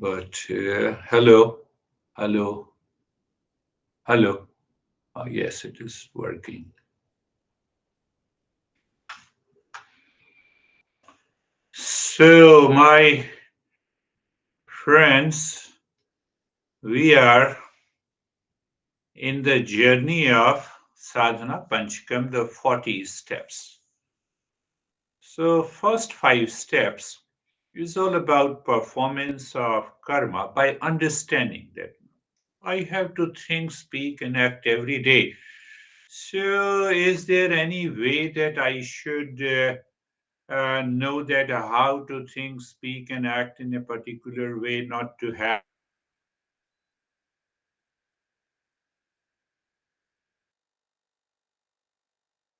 But hello, hello, hello. Yes, it is working. So, my friends, we are in the journey of Sadhana Panchakam, the 40 steps. So, first five steps is all about performance of karma by understanding that I have to think, speak, and act every day. So, is there any way that I should know that how to think, speak, and act in a particular way, not to have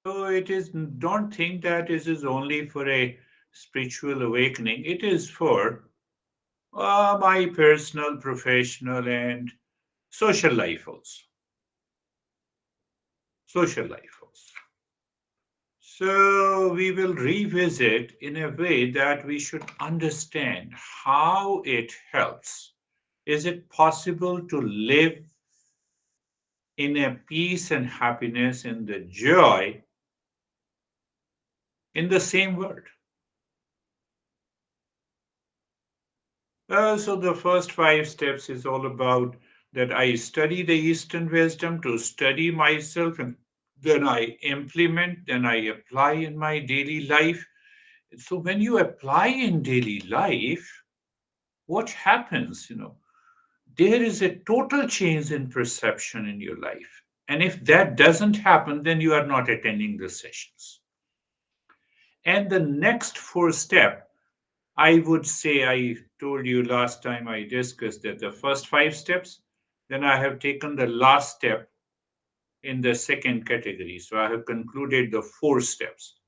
so it is don't think that this is only for a spiritual awakening. It is for my personal, professional, and social life also. Social life also. So we will revisit in a way that we should understand how it helps. Is it possible to live in a peace and happiness and the joy in the same word? So the first five steps is all about that I study the Eastern wisdom to study myself, and then I implement, then I apply in my daily life. So when you apply in daily life, what happens? There is a total change in perception in your life. And if that doesn't happen, then you are not attending the sessions. And the next four step, I would say, I told you last time I discussed that the first five steps, then I have taken the last step in the second category. So I have concluded the four steps.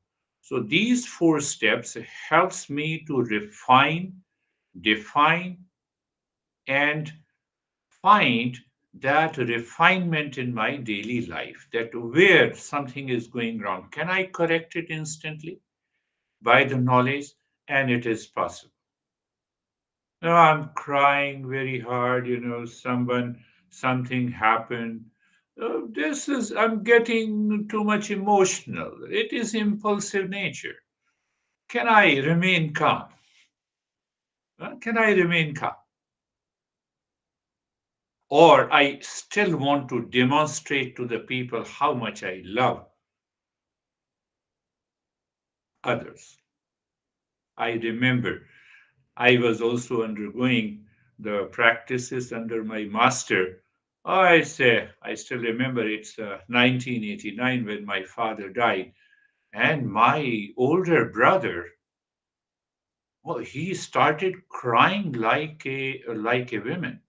So these four steps helps me to refine, define, and find that refinement in my daily life, that where something is going wrong, can I correct it instantly by the knowledge? And it is possible. No, I'm crying very hard, something happened. I'm getting too much emotional. It is impulsive nature. Can I remain calm? Can I remain calm? Or I still want to demonstrate to the people how much I love others. I remember I was also undergoing the practices under my master. I still remember it's 1989 when my father died, and my older brother, well, he started crying like a woman.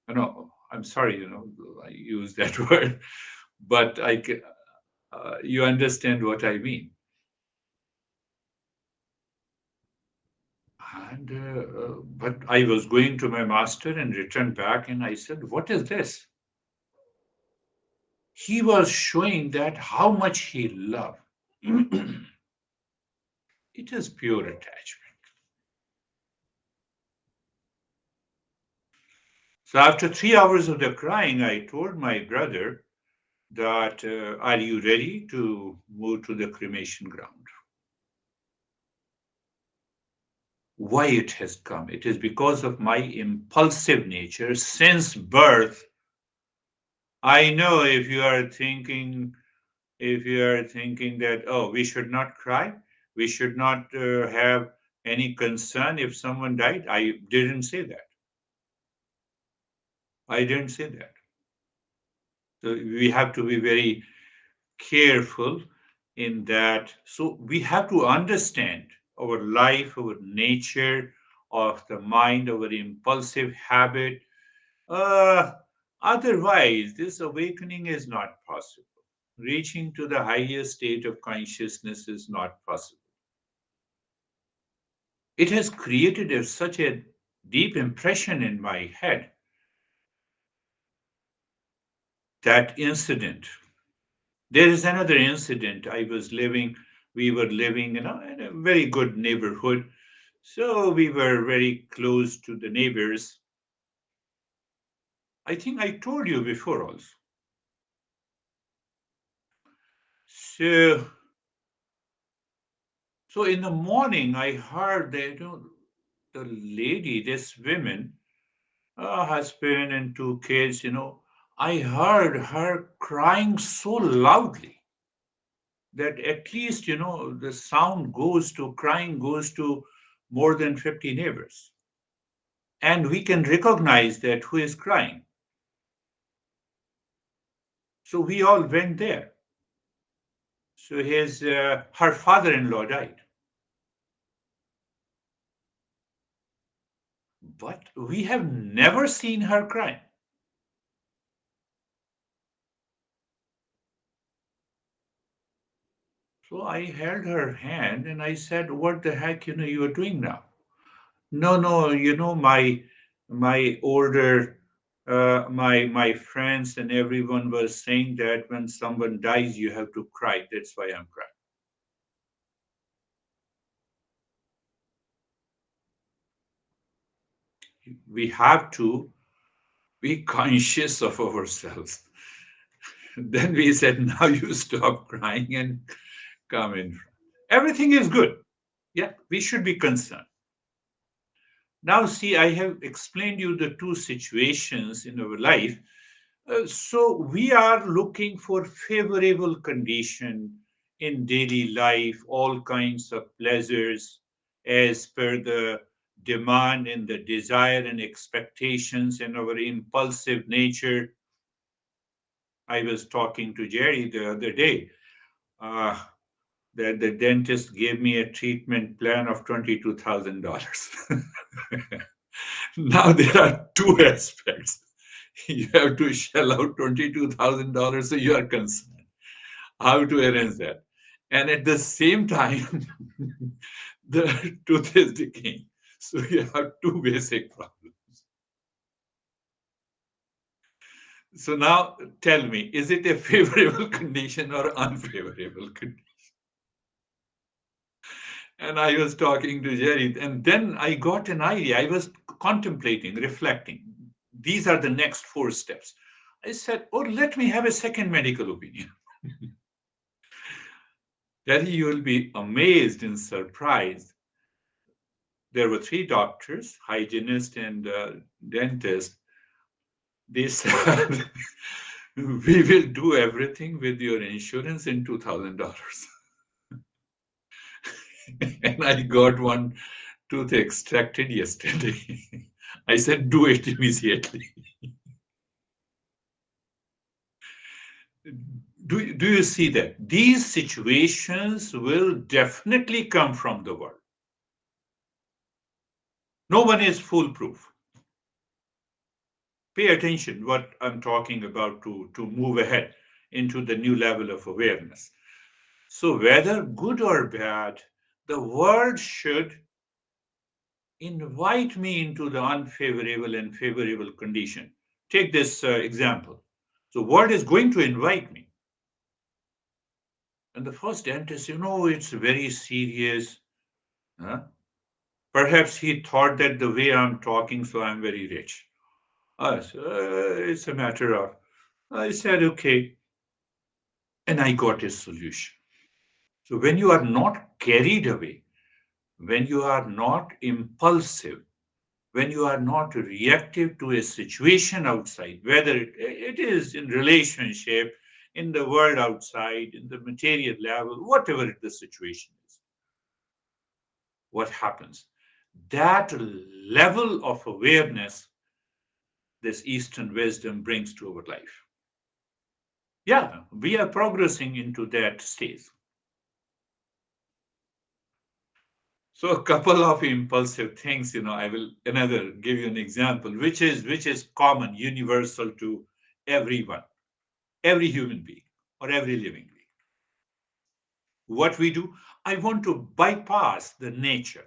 I'm sorry, I use that word, but you understand what I mean. But I was going to my master and returned back, and I said, "What is this?" He was showing that how much he loved. It is pure attachment. So after 3 hours of the crying, I told my brother that, "Are you ready to move to the cremation ground?" Why it has come? It is because of my impulsive nature since birth. I know if you are thinking that, oh, we should not cry, we should not have any concern if someone died. I didn't say that. I didn't say that. So we have to be very careful in that. So we have to understand our life, our nature of the mind, our impulsive habit. Uh, Otherwise, this awakening is not possible. Reaching to the highest state of consciousness is not possible. It has created such a deep impression in my head, that incident. There is another incident. We were living, in a very good neighborhood. So we were very close to the neighbors. I think I told you before also. So, so in the morning, I heard that the lady, this woman, husband and two kids, I heard her crying so loudly that at least, the sound goes to crying goes to more than 50 neighbors. And we can recognize that who is crying. So we all went there. So her father-in-law died. But we have never seen her crying. So I held her hand and I said, "What the heck, you are doing now?" No, no, my older my friends and everyone was saying that when someone dies, you have to cry. That's why I'm crying. We have to be conscious of ourselves. Then we said, now you stop crying and come in. Everything is good. Yeah, we should be concerned. Now, see, I have explained you the two situations in our life. So we are looking for favorable condition in daily life, all kinds of pleasures as per the demand and the desire and expectations and our impulsive nature. I was talking to Jerry the other day uh, that the dentist gave me a treatment plan of $22,000. Now there are two aspects. You have to shell out $22,000, so you are concerned how to arrange that. And at the same time, the tooth is decaying. So you have two basic problems. So now tell me, is it a favorable condition or unfavorable condition? And I was talking to Jerry, and then I got an idea. I was contemplating, reflecting. These are the next four steps. I said, oh, let me have a second medical opinion. That you will be amazed and surprised. There were three doctors, hygienist and dentist. They said, we will do everything with your insurance in $2,000. And I got one tooth extracted yesterday. I said, do it immediately. Do you see that? These situations will definitely come from the world. No one is foolproof. Pay attention what I'm talking about to move ahead into the new level of awareness. So whether good or bad, the world should invite me into the unfavorable and favorable condition. Take this example. So world is going to invite me. And the first dentist, it's very serious. Huh? Perhaps he thought that the way I'm talking, so I'm very rich. So, it's a matter of, I said, okay. And I got a solution. So when you are not carried away, when you are not impulsive, when you are not reactive to a situation outside, whether it is in relationship, in the world outside, in the material level, whatever the situation is, what happens? That level of awareness this Eastern wisdom brings to our life. Yeah, we are progressing into that stage. So a couple of impulsive things, I will another give you an example, which is common, universal to everyone, every human being or every living being. What we do, I want to bypass the nature.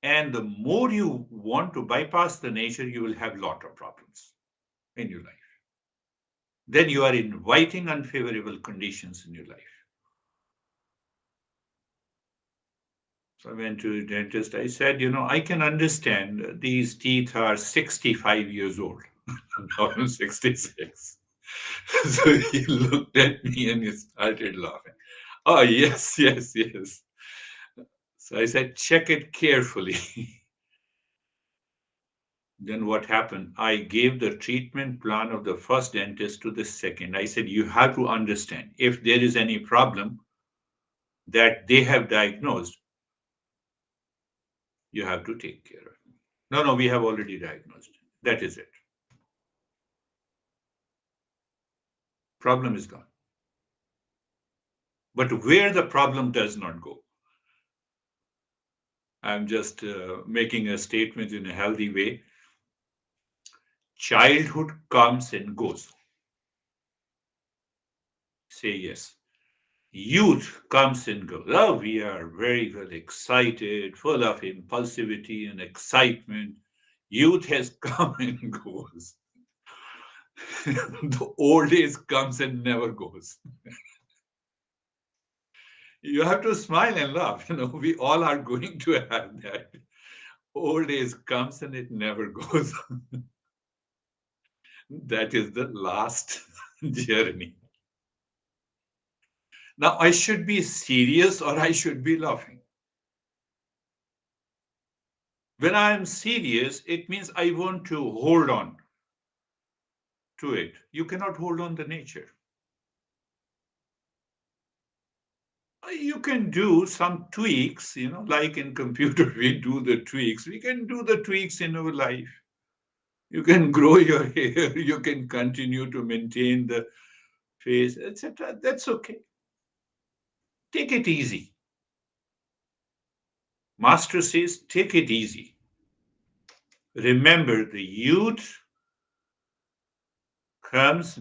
And the more you want to bypass the nature, you will have a lot of problems in your life. Then you are inviting unfavorable conditions in your life. So I went to a dentist. I said, I can understand these teeth are 65 years old. Now I'm 66. So he looked at me and he started laughing. Oh, yes, yes, yes. So I said, check it carefully. Then what happened? I gave the treatment plan of the first dentist to the second. I said, you have to understand if there is any problem that they have diagnosed, you have to take care of it. No, no, we have already diagnosed. That is it. Problem is gone. But where the problem does not go, I'm just making a statement in a healthy way. Childhood comes and goes. Say yes. Youth comes and goes. Oh, we are very well excited, full of impulsivity and excitement. Youth has come and goes. The old age comes and never goes. You have to smile and laugh. We all are going to have that. Old age comes and it never goes. That is the last journey. Now, I should be serious or I should be laughing. When I am serious, it means I want to hold on to it. You cannot hold on to nature. You can do some tweaks, like in computer, we do the tweaks. We can do the tweaks in our life. You can grow your hair, you can continue to maintain the face, etc. That's okay. Take it easy. Master says, take it easy. Remember, the youth comes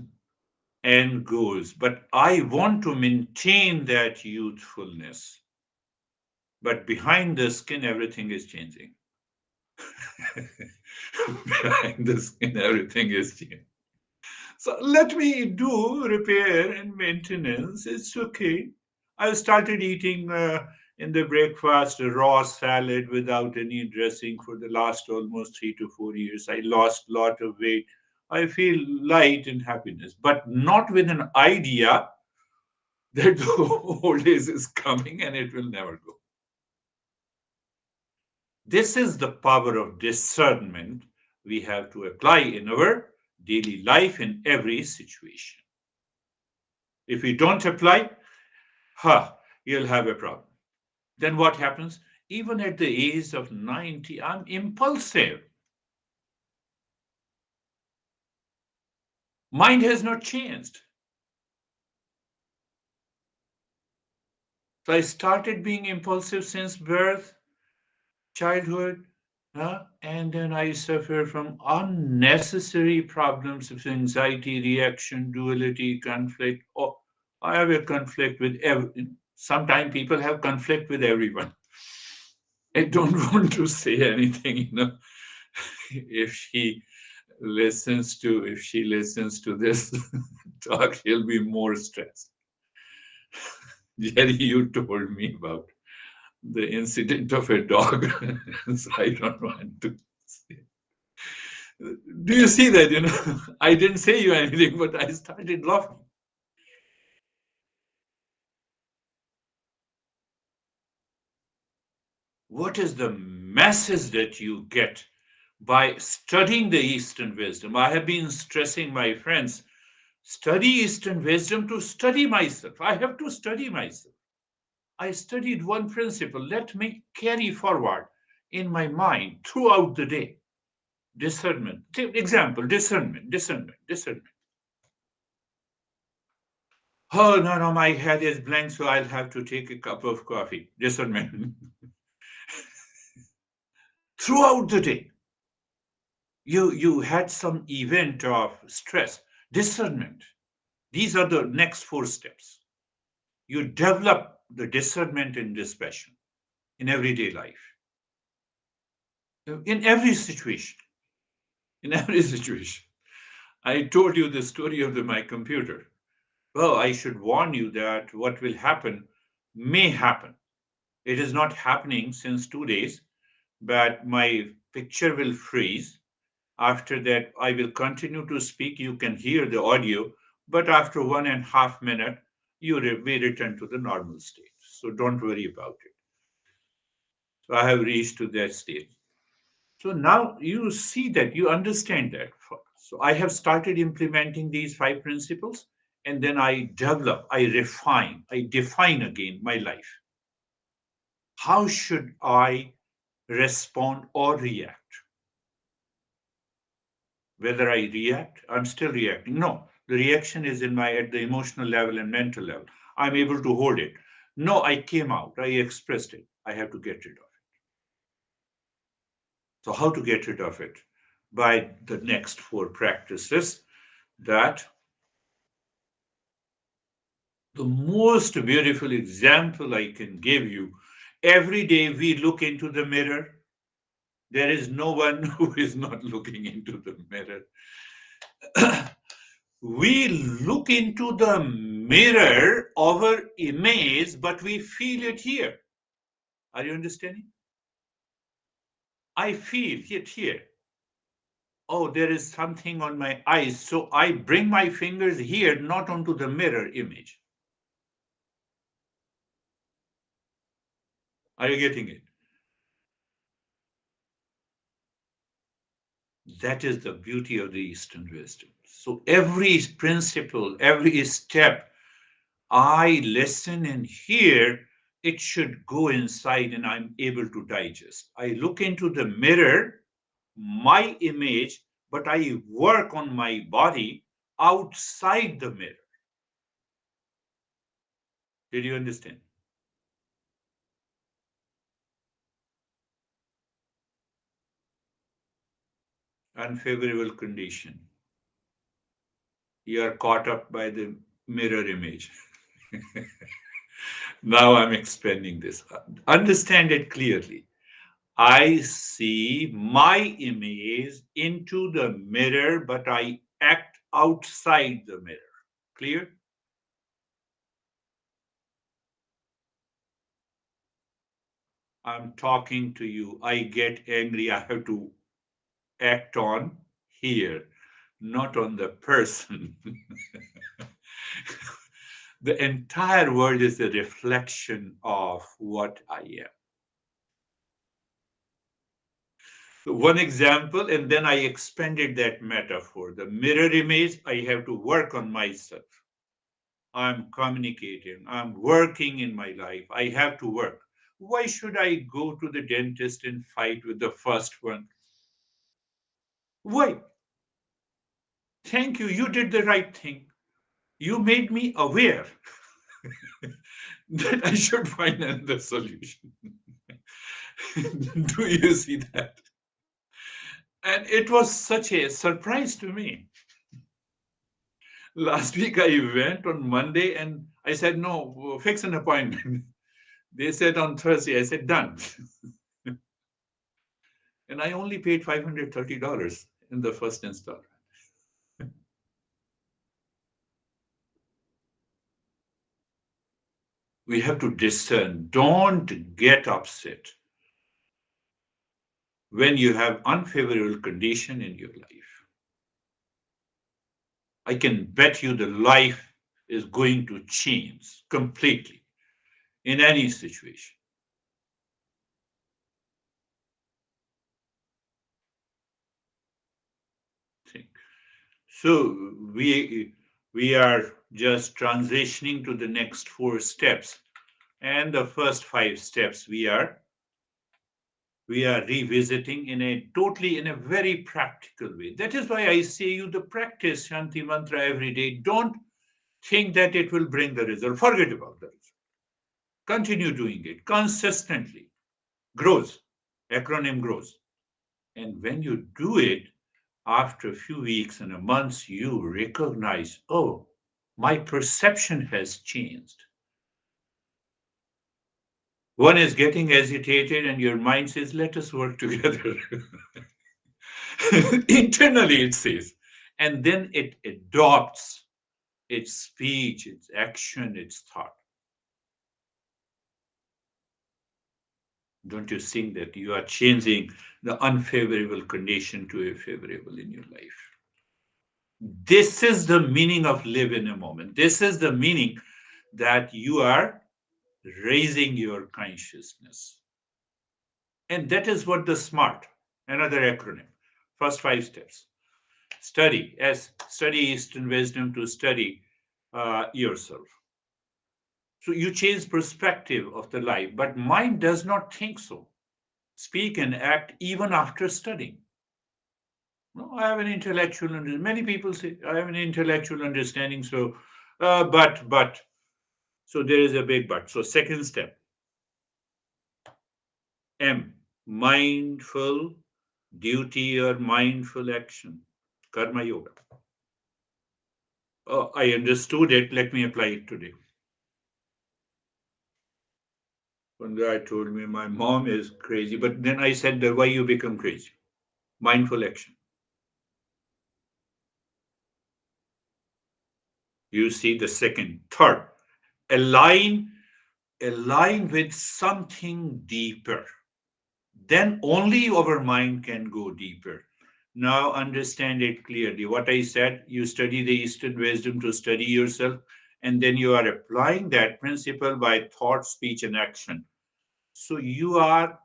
and goes, but I want to maintain that youthfulness. But behind the skin, everything is changing. Behind the skin, everything is changing. So let me do repair and maintenance. It's okay. I started eating in the breakfast a raw salad without any dressing for the last almost 3 to 4 years. I lost a lot of weight. I feel light and happiness, but not with an idea that the old age is coming and it will never go. This is the power of discernment we have to apply in our daily life in every situation. If we don't apply, you'll have a problem. Then what happens? Even at the age of 90, I'm impulsive. Mind has not changed. So I started being impulsive since birth, childhood, and then I suffer from unnecessary problems of anxiety, reaction, duality, conflict. Oh, I have a conflict with sometimes people have conflict with everyone. I don't want to say anything, if she listens to this talk, she'll be more stressed. Jerry, you told me about the incident of a dog. So I don't want to say. Do you see that? I didn't say you anything, but I started laughing. What is the message that you get by studying the Eastern wisdom? I have been stressing my friends, study Eastern wisdom to study myself. I have to study myself. I studied one principle. Let me carry forward in my mind throughout the day. Discernment. Example, discernment. Oh, no, no, my head is blank, so I'll have to take a cup of coffee. Discernment. Throughout the day, you had some event of stress. Discernment. These are the next 4 steps. You develop the discernment and dispassion in everyday life, in every situation. In every situation. I told you the story of my computer. Well, I should warn you that what will happen may happen. It is not happening since 2 days, but my picture will freeze. After that, I will continue to speak. You can hear the audio, but after 1.5 minutes, we return to the normal state. So don't worry about it. So I have reached to that stage. So now you see that, you understand that. So I have started implementing these five principles, and then I develop, I refine, I define again my life. How should I respond or react? Whether I react, I'm still reacting. No, the reaction is in my at the emotional level and mental level. I'm able to hold it. No, I came out, I expressed it. I have to get rid of it. So how to get rid of it? By the next four practices that the most beautiful example I can give you. Every day we look into the mirror. There is no one who is not looking into the mirror. We look into the mirror, our image, but we feel it here. Are you understanding? I feel it here. Oh, there is something on my eyes. So I bring my fingers here, not onto the mirror image. Are you getting it? That is the beauty of the Eastern wisdom. So every principle, every step I listen and hear, it should go inside and I'm able to digest. I look into the mirror, my image, but I work on my body outside the mirror. Did you understand? Unfavorable condition. You are caught up by the mirror image. Now I'm expanding this. Understand it clearly. I see my image into the mirror, but I act outside the mirror. Clear? I'm talking to you. I get angry. I have to act on here, not on the person. The entire world is a reflection of what I am. So one example, and then I expanded that metaphor. The mirror image, I have to work on myself. I'm communicating, I'm working in my life, I have to work. Why should I go to the dentist and fight with the first one? Why? Thank you, you did the right thing. You made me aware that I should find another solution. Do you see that? And it was such a surprise to me. Last week I went on Monday and I said, no, fix an appointment. They said on Thursday. I said, done. And I only paid $530 in the first installment. We have to discern. Don't get upset when you have unfavorable condition in your life. I can bet you the life is going to change completely in any situation. So we are just transitioning to the next four steps, and the first five steps we are revisiting in a totally in a very practical way. That is why I say you the practice Shanti Mantra every day. Don't think that it will bring the result. Forget about the result. Continue doing it consistently. Grows. Acronym grows. And when you do it, after a few weeks and a month, you recognize, oh, my perception has changed. One is getting agitated, and your mind says, let us work together. Internally, it says. And then it adopts its speech, its action, its thought. Don't you think that you are changing the unfavorable condition to a favorable in your life? This is the meaning of live in a moment. This is the meaning that you are raising your consciousness. And that is what the SMART, another acronym, first 5 steps. Study Eastern wisdom to study yourself. So you change perspective of the life, but mind does not think so. Speak and act even after studying. No, I have an intellectual understanding. Many people say I have an intellectual understanding. So, but. So there is a big but. So second step, M, mindful duty or mindful action, karma yoga. I understood it. Let me apply it today. One guy told me my mom is crazy, but then I said, why you become crazy? Mindful action. You see the second, third, align, align with something deeper. Then only our mind can go deeper. Now understand it clearly. What I said, you study the Eastern wisdom to study yourself, and then you are applying that principle by thought, speech, and action. So you are,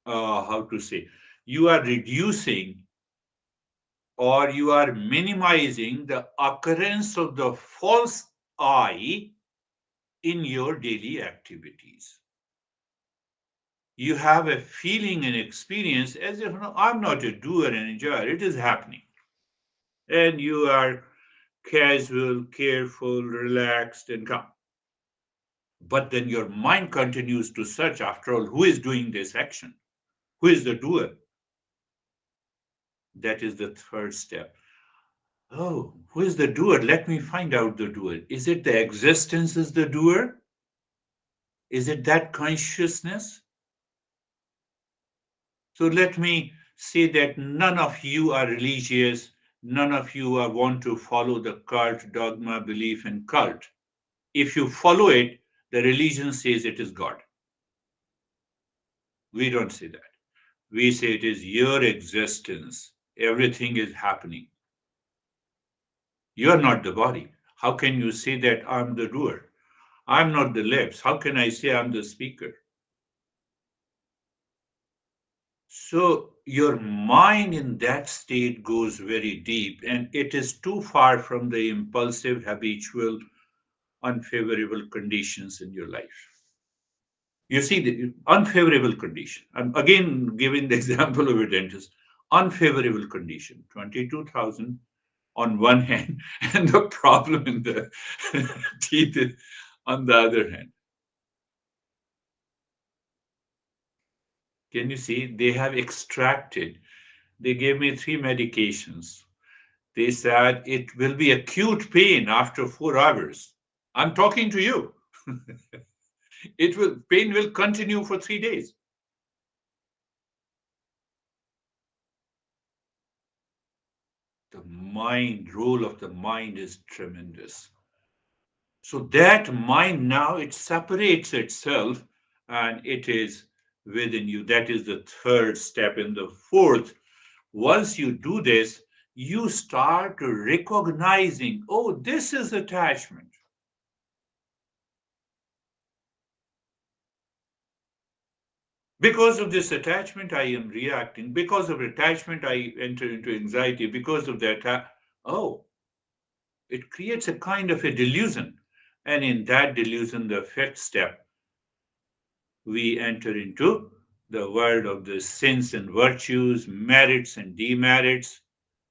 how to say, you are reducing or you are minimizing the occurrence of the false I in your daily activities. You have a feeling and experience as if, no, I'm not a doer and enjoyer, it is happening. And you are casual, careful, relaxed, and calm. But then your mind continues to search, after all, who is doing this action? Who is the doer? That is the third step. Oh, who is the doer? Let me find out the doer. Is it the existence is the doer? Is it that consciousness? So let me say that none of you are religious, none of you are want to follow the cult, dogma, belief, and cult. If you follow it, the religion says it is God. We don't say that. We say it is your existence. Everything is happening. You are not the body. How can you say that I'm the doer? I'm not the lips. How can I say I'm the speaker? So your mind in that state goes very deep, and it is too far from the impulsive, habitual, unfavorable conditions in your life. You see, the unfavorable condition. I'm again giving the example of a dentist. Unfavorable condition, 22,000 on one hand, and the problem in the teeth is on the other hand. Can you see? They have extracted, they gave me 3 medications. They said it will be acute pain after 4 hours. I'm talking to you. It will pain will continue for 3 days. The mind role of the mind is tremendous. So that mind now it separates itself and it is within you. That is the third step. In the fourth, once you do this, you start recognizing, oh, this is attachment. Because of this attachment, I am reacting. Because of attachment, I enter into anxiety. Because of that, oh, it creates a kind of a delusion. And in that delusion, the fifth step, we enter into the world of the sins and virtues, merits and demerits.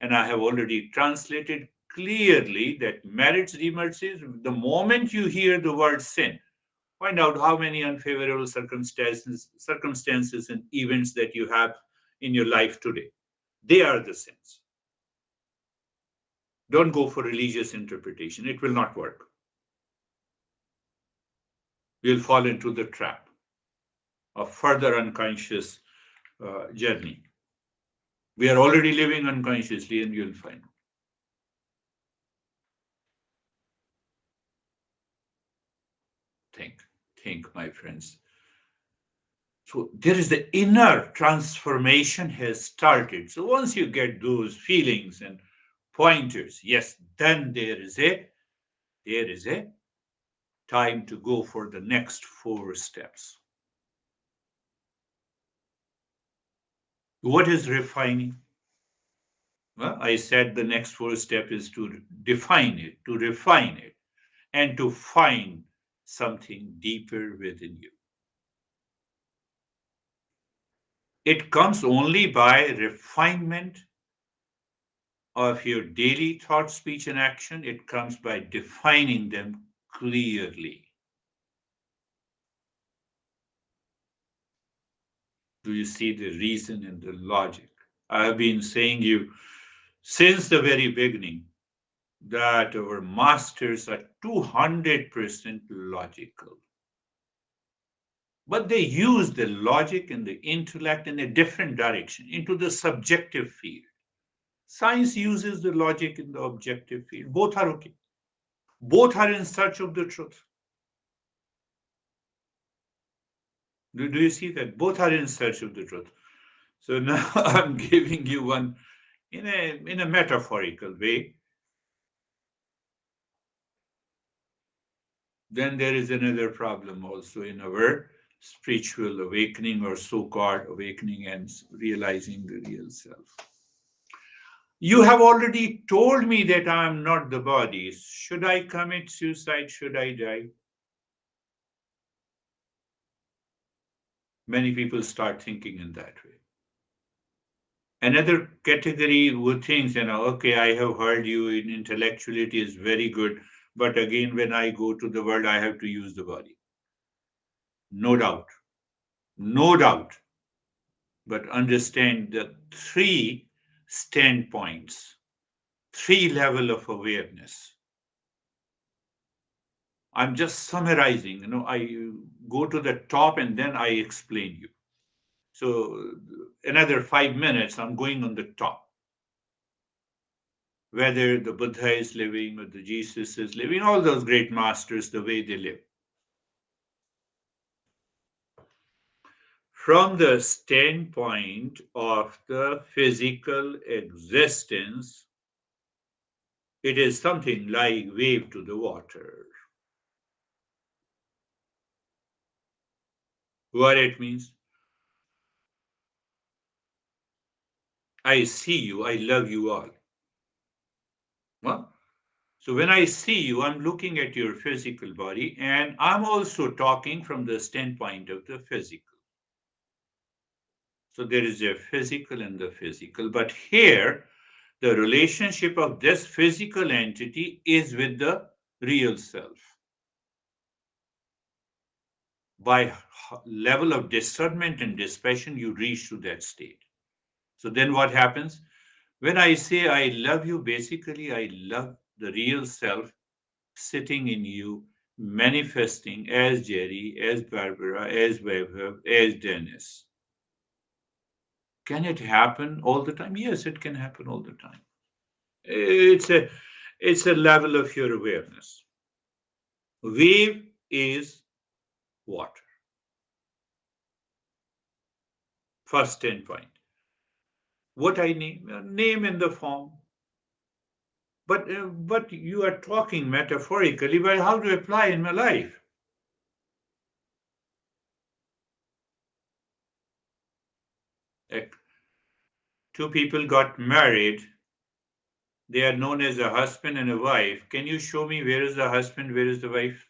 And I have already translated clearly that merits, demerits is the moment you hear the word sin, find out how many unfavorable circumstances and events that you have in your life today. They are the sins. Don't go for religious interpretation. It will not work. You'll fall into the trap of further unconscious journey. We are already living unconsciously, and you'll find. Think, think, my friends. So there is the inner transformation has started. So once you get those feelings and pointers, yes, then there is a time to go for the next four steps. What is refining? Well, I said the next four step is to define it, to refine it, and to find something deeper within you. It comes only by refinement of your daily thought, speech, and action. It comes by defining them clearly. Do you see the reason and the logic? I have been saying you since the very beginning that our masters are 200% logical. But they use the logic and the intellect in a different direction, into the subjective field. Science uses the logic in the objective field. Both are okay. Both are in search of the truth. Do you see that? Both are in search of the truth. So now I'm giving you one in a metaphorical way. Then there is another problem also in our spiritual awakening or so-called awakening and realizing the real self. You have already told me that I am not the body. Should I commit suicide? Should I die? Many people start thinking in that way. Another category who thinks, okay, I have heard you in intellectuality is very good, but again, when I go to the world, I have to use the body. No doubt, no doubt. But understand the three standpoints, three level of awareness. I'm just summarizing. I go to the top and then I explain you. So another 5 minutes, I'm going on the top. Whether the Buddha is living or the Jesus is living, all those great masters, the way they live. From the standpoint of the physical existence, it is something like wave to the water. What it means? I see you, I love you all. Well, so when I see you, I'm looking at your physical body and I'm also talking from the standpoint of the physical. So there is a physical and the physical. But here, the relationship of this physical entity is with the real self. By level of discernment and dispassion, you reach to that state. So then what happens? When I say I love you, basically I love the real self sitting in you, manifesting as Jerry, as Barbara, as Vaibhav, as Dennis. Can it happen all the time? Yes, it can happen all the time. It's a it's a level of your awareness. Wave is water. First standpoint. What I name? Name in the form. But you are talking metaphorically, but how to apply in my life? Like, two people got married. They are known as a husband and a wife. Can you show me where is the husband, where is the wife?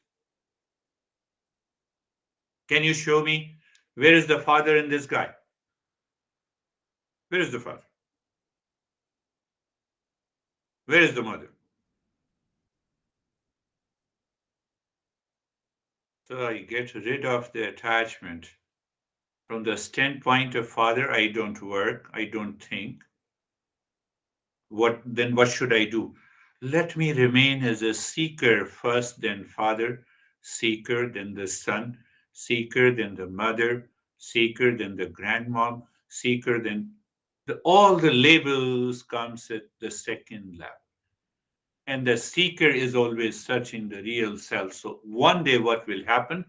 Can you show me where is the father in this guy? Where is the father? Where is the mother? So I get rid of the attachment. From the standpoint of father, I don't work, I don't think. What should I do? Let me remain as a seeker first, then father, seeker, then the son, seeker, then the mother, seeker, then the grandmom, seeker, then all the labels comes at the second level. And the seeker is always searching the real self. So one day what will happen?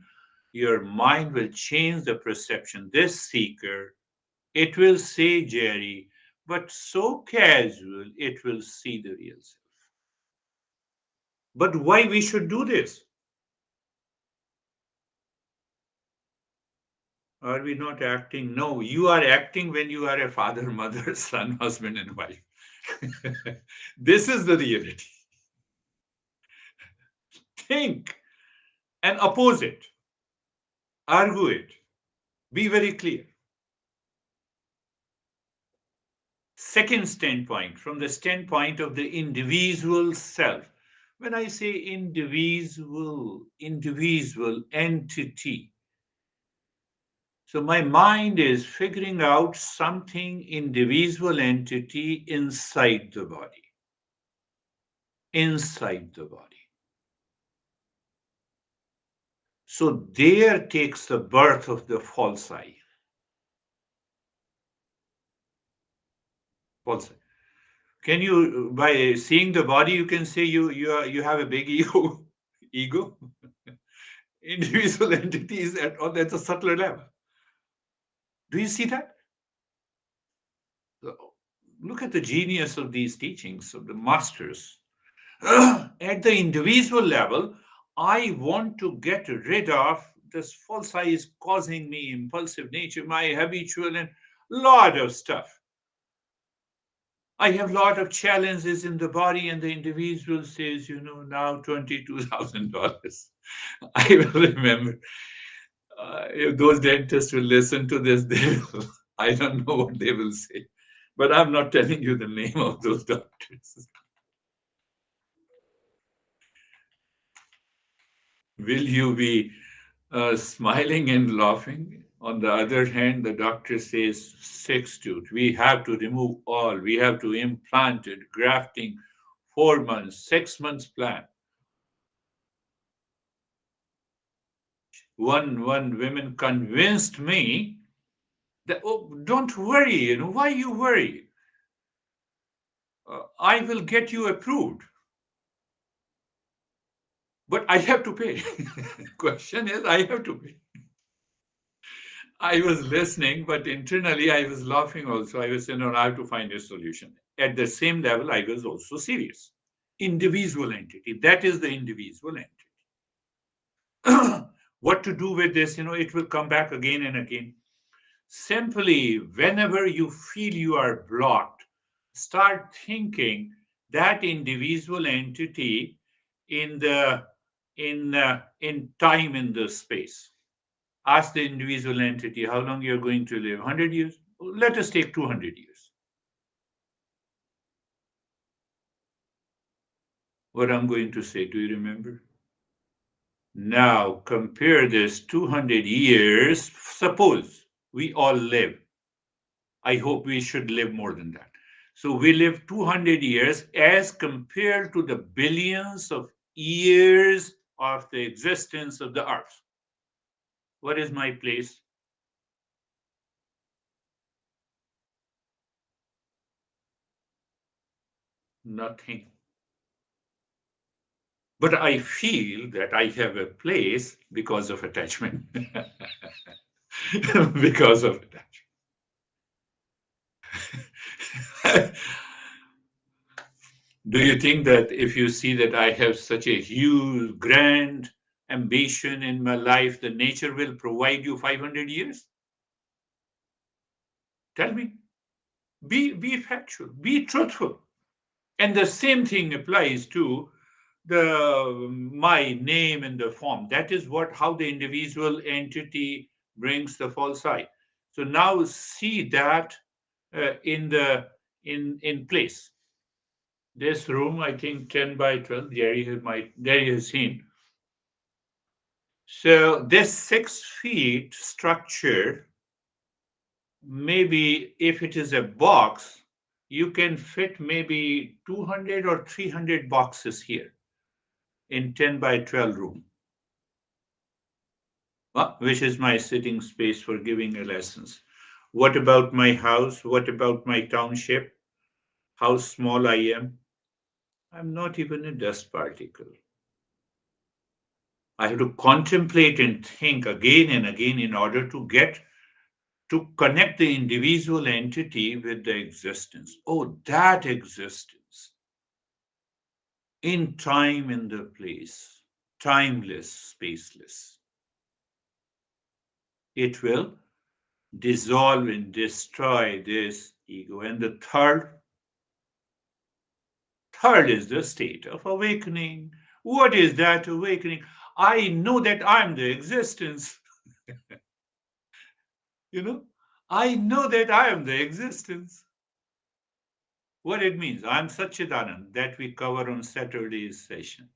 Your mind will change the perception. This seeker, it will say Jerry, but so casual, it will see the real self. But why we should do this? Are we not acting? No, you are acting when you are a father, mother, son, husband, and wife. This is the reality. Think and oppose it, argue it, be very clear. Second standpoint, from the standpoint of the individual self. When I say individual entity, so my mind is figuring out something individual entity inside the body. So there takes the birth of the false I. False I. Can you, by seeing the body, you can say you have a big ego, ego, individual entities at all. That's a subtler level. Do you see that? So, look at the genius of these teachings of the masters. At the individual level, I want to get rid of this false I is causing me impulsive nature, my habitual and lot of stuff. I have lot of challenges in the body, and the individual says, now $22,000. I will remember. If those dentists will listen to this, they will. I don't know what they will say, but I'm not telling you the name of those doctors. Will you be smiling and laughing? On the other hand, the doctor says, six tooth, we have to remove all, we have to implant it, grafting, 4 months, 6 months plan. One woman convinced me that, oh, don't worry, why you worry? I will get you approved, but I have to pay. Question is, I have to pay. I was listening, but internally I was laughing also. I was saying, no, I have to find a solution. At the same level, I was also serious. Individual entity, that is the individual entity. What to do with this? It will come back again and again. Simply, whenever you feel you are blocked, start thinking that individual entity in the in time in the space. Ask the individual entity how long you're going to live. 100 years? Let us take 200 years. What I'm going to say, do you remember? Now compare this 200 years. Suppose we all live. I hope we should live more than that. So we live 200 years as compared to the billions of years of the existence of the earth. What is my place? Nothing. But I feel that I have a place because of attachment. Because of attachment. Do you think that if you see that I have such a huge, grand ambition in my life, the nature will provide you 500 years? Tell me. Be factual, be truthful. And the same thing applies to the my name in the form. That is what how the individual entity brings the false I. So now see that in the in place. This room, I think 10 by 12, Jerry has seen. So this 6 feet structure, maybe if it is a box, you can fit maybe 200 or 300 boxes here in 10 by 12 room, which is my sitting space for giving lessons. What about my house? What about my township? How small I am? I'm not even a dust particle. I have to contemplate and think again and again in order to connect the individual entity with the existence. Oh, that existence in time and the place, timeless, spaceless. It will dissolve and destroy this ego. And the third is the state of awakening. What is that awakening? I know that I'm the existence. You know, I know that I am the existence. What it means, I'm Satchidanand, that we cover on Saturday's session.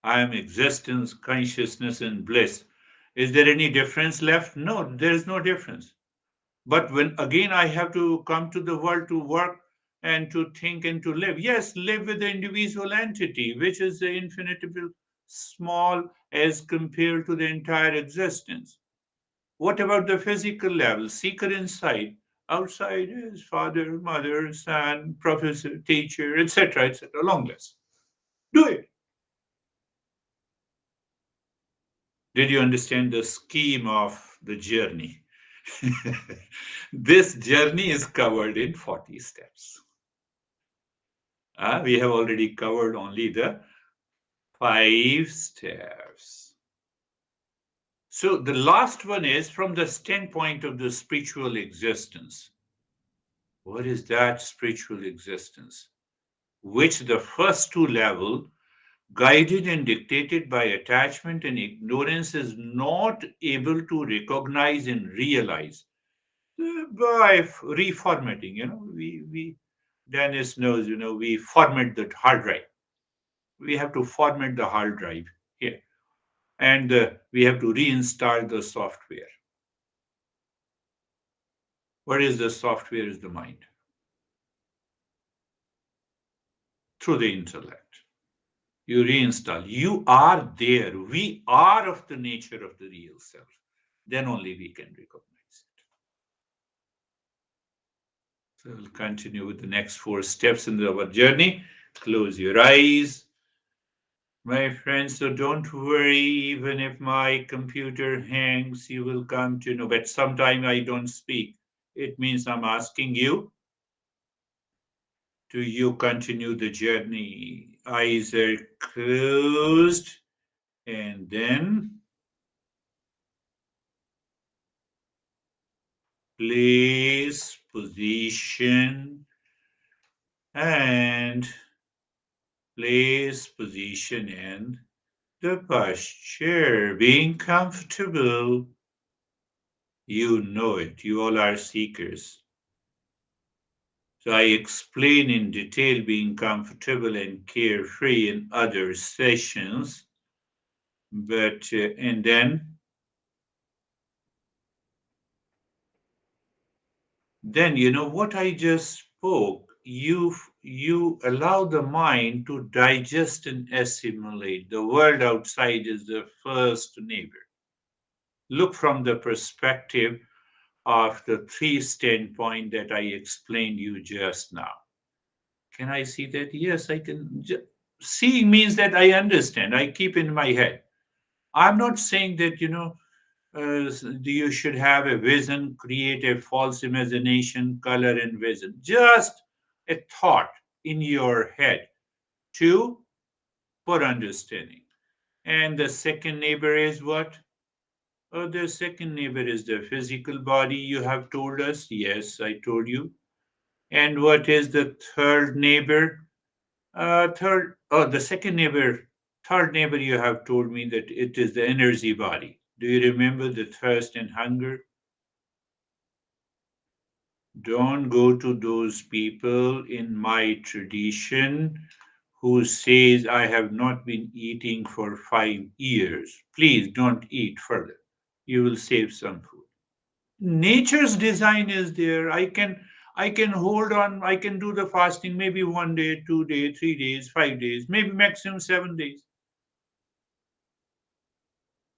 I am existence, consciousness, and bliss. Is there any difference left? No, there is no difference. But when again I have to come to the world to work and to think and to live, yes, live with the individual entity, which is the infinitesimal small as compared to the entire existence. What about the physical level? Seeker inside. Outside is father, mother, son, professor, teacher, etc., etc. Long list. Do it. Did you understand the scheme of the journey? This journey is covered in 40 steps. We have already covered only the 5 steps. So the last one is from the standpoint of the spiritual existence. What is that spiritual existence? Which the first two level, guided and dictated by attachment and ignorance, is not able to recognize and realize by reformatting. We Dennis knows, we format the hard drive. We have to format the hard drive here, and we have to reinstall the software. What is the software? Is the mind through the intellect. You reinstall. You are there. We are of the nature of the real self. Then only we can recognize it. So we'll continue with the next 4 steps in our journey. Close your eyes, my friends. So don't worry, even if my computer hangs, you will come to know. But sometime I don't speak. It means I'm asking you to you continue the journey. Eyes are closed, and then place, position, and place, position, and the posture. Being comfortable. You know it. You all are seekers. So I explain in detail being comfortable and carefree in other sessions. But, and then, what I just spoke, you allow the mind to digest and assimilate. The world outside is the first neighbor. Look from the perspective of the three standpoint that I explained you just now. Can I see that? Yes, I can. Seeing means that I understand. I keep in my head. I'm not saying that, you should have a vision, create a false imagination, color, and vision. Just a thought in your head to for understanding. And the second neighbor is what? Oh, the second neighbor is the physical body. You have told us. Yes, I told you. And what is the third neighbor? The second neighbor, third neighbor, you have told me that it is the energy body. Do you remember the thirst and hunger? Don't go to those people in my tradition who says I have not been eating for 5 years. Please don't eat further. You will save some food. Nature's design is there. I can hold on. I can do the fasting maybe 1 day, 2 day, 3 days, 5 days, maybe maximum 7 days.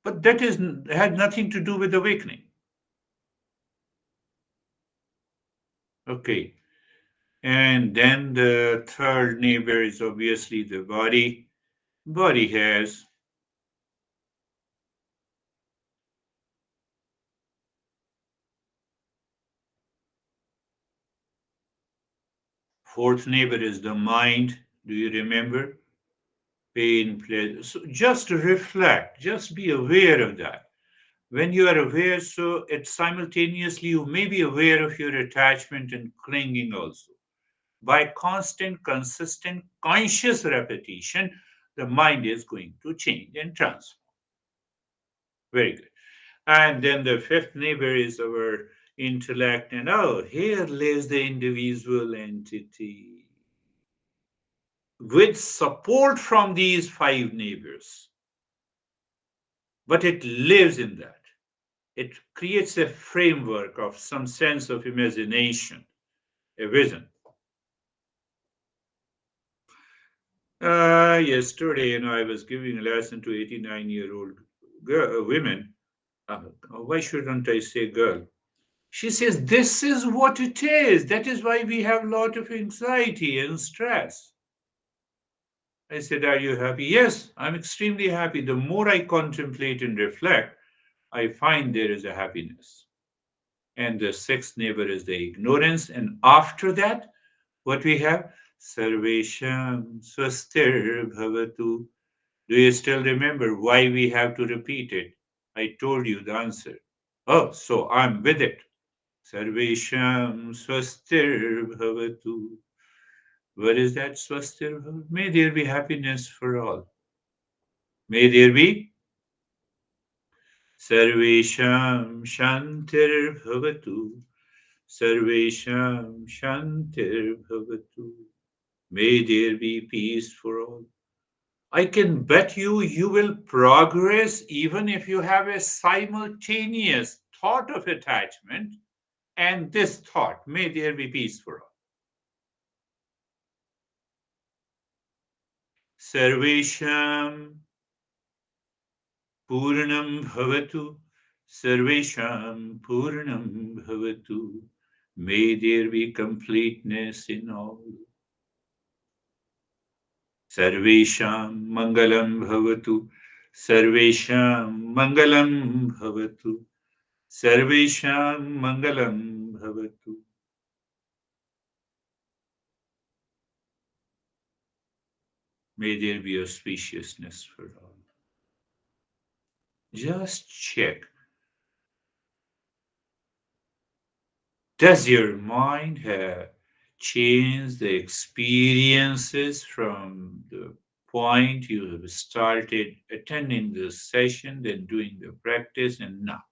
But that is had nothing to do with awakening. Okay. And then the third neighbor is obviously the body. Body has Fourth neighbor is the mind. Do you remember? Pain, pleasure. So just reflect, just be aware of that. When you are aware, so it simultaneously you may be aware of your attachment and clinging also. By constant, consistent, conscious repetition, the mind is going to change and transform. Very good. And then the fifth neighbor is our intellect, and oh, here lives the individual entity with support from these five neighbors, but it lives in that. It creates a framework of some sense of imagination, a vision. Yesterday, I was giving a lesson to 89-year-old women. Why shouldn't I say girl? She says, this is what it is. That is why we have a lot of anxiety and stress. I said, are you happy? Yes, I'm extremely happy. The more I contemplate and reflect, I find there is a happiness. And the sixth neighbor is the ignorance. And after that, what we have? Sarvesham swastir bhavatu. Do you still remember why we have to repeat it? I told you the answer. Oh, so I'm with it. Sarvesham swastir bhavatu. What is that swastir bhavatu? May there be happiness for all. May there be Sarvesham Shantir Bhavatu. Sarvesham Shantir Bhavatu. May there be peace for all. I can bet you you will progress even if you have a simultaneous thought of attachment and this thought. May there be peace for all. Sarvesham Purnam Bhavatu. Sarvesham Purnam Bhavatu. May there be completeness in all. Sarvesham Mangalam Bhavatu. Sarvesham Mangalam Bhavatu. Sarvesham Mangalam Bhavatu. May there be auspiciousness for all. Just check. Does your mind have changed the experiences from the point you have started attending the session, then doing the practice, and now?